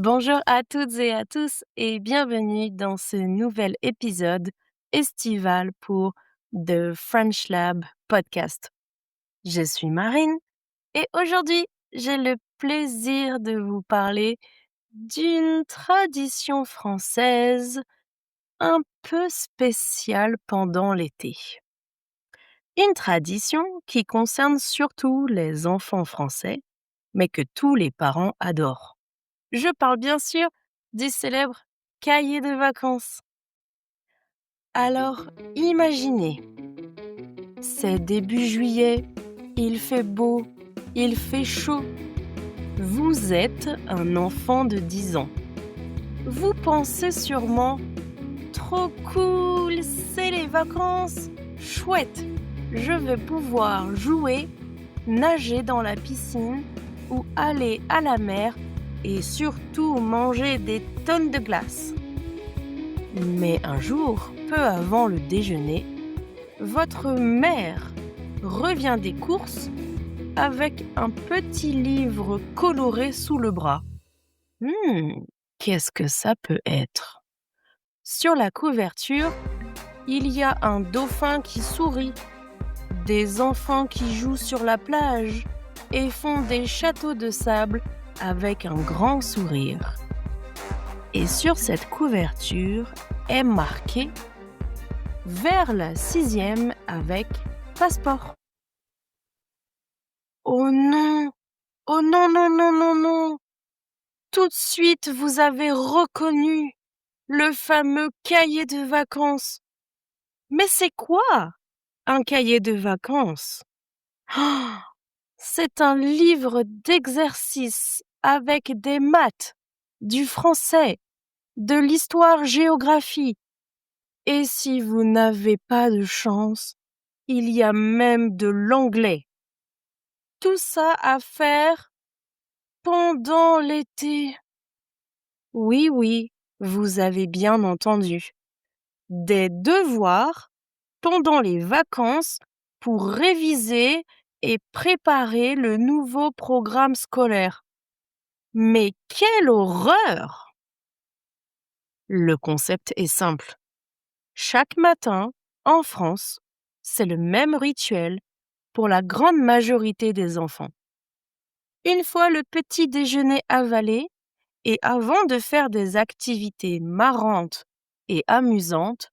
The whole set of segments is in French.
Bonjour à toutes et à tous et bienvenue dans ce nouvel épisode estival pour The French Lab podcast. Je suis Marine et aujourd'hui, j'ai le plaisir de vous parler d'une tradition française un peu spéciale pendant l'été. Une tradition qui concerne surtout les enfants français, mais que tous les parents adorent. Je parle bien sûr du célèbre cahier de vacances. Alors, imaginez, c'est début juillet, il fait beau, il fait chaud. Vous êtes un enfant de 10 ans. Vous pensez sûrement, trop cool, c'est les vacances, chouette, je vais pouvoir jouer, nager dans la piscine ou aller à la mer et surtout manger des tonnes de glace. Mais un jour, peu avant le déjeuner, votre mère revient des courses avec un petit livre coloré sous le bras. Qu'est-ce que ça peut être? Sur la couverture, il y a un dauphin qui sourit, des enfants qui jouent sur la plage et font des châteaux de sable avec un grand sourire. Et sur cette couverture est marqué « Vers la 6e avec passeport ». Oh non! Oh non, non, non, non, non! Tout de suite, vous avez reconnu le fameux cahier de vacances. Mais c'est quoi un cahier de vacances? Oh, c'est un livre d'exercices avec des maths, du français, de l'histoire-géographie. Et si vous n'avez pas de chance, il y a même de l'anglais. Tout ça à faire pendant l'été. Oui, vous avez bien entendu. Des devoirs pendant les vacances pour réviser et préparer le nouveau programme scolaire. Mais quelle horreur! Le concept est simple. Chaque matin, en France, c'est le même rituel pour la grande majorité des enfants. Une fois le petit déjeuner avalé et avant de faire des activités marrantes et amusantes,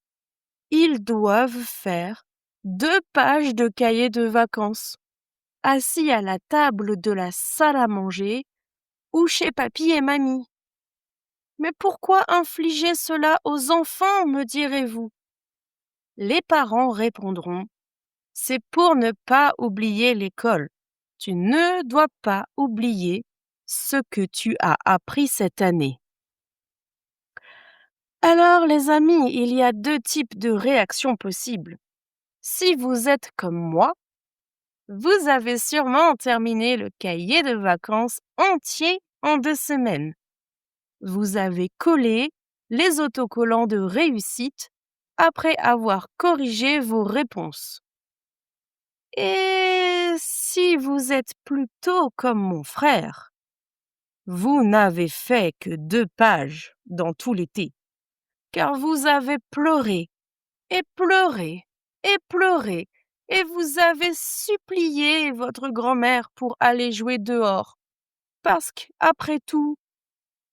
ils doivent faire 2 pages de cahier de vacances, assis à la table de la salle à manger ou chez papy et mamie. Mais pourquoi infliger cela aux enfants, me direz-vous? Les parents répondront: c'est pour ne pas oublier l'école. Tu ne dois pas oublier ce que tu as appris cette année. Alors, les amis, il y a 2 types de réactions possibles. Si vous êtes comme moi, vous avez sûrement terminé le cahier de vacances entier en 2 semaines. Vous avez collé les autocollants de réussite après avoir corrigé vos réponses. Et si vous êtes plutôt comme mon frère, vous n'avez fait que 2 pages dans tout l'été, car vous avez pleuré et pleuré et pleuré et vous avez supplié votre grand-mère pour aller jouer dehors, parce qu'après tout,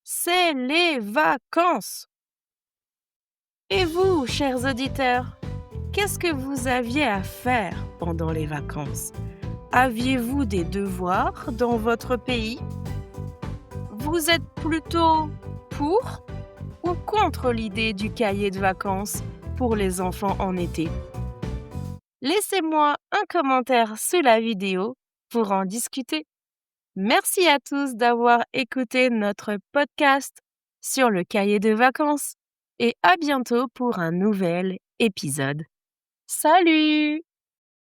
c'est les vacances. Et vous, chers auditeurs, qu'est-ce que vous aviez à faire pendant les vacances? Aviez-vous des devoirs dans votre pays? Vous êtes plutôt pour ou contre l'idée du cahier de vacances pour les enfants en été? Laissez-moi un commentaire sous la vidéo pour en discuter. Merci à tous d'avoir écouté notre podcast sur le cahier de vacances et à bientôt pour un nouvel épisode. Salut!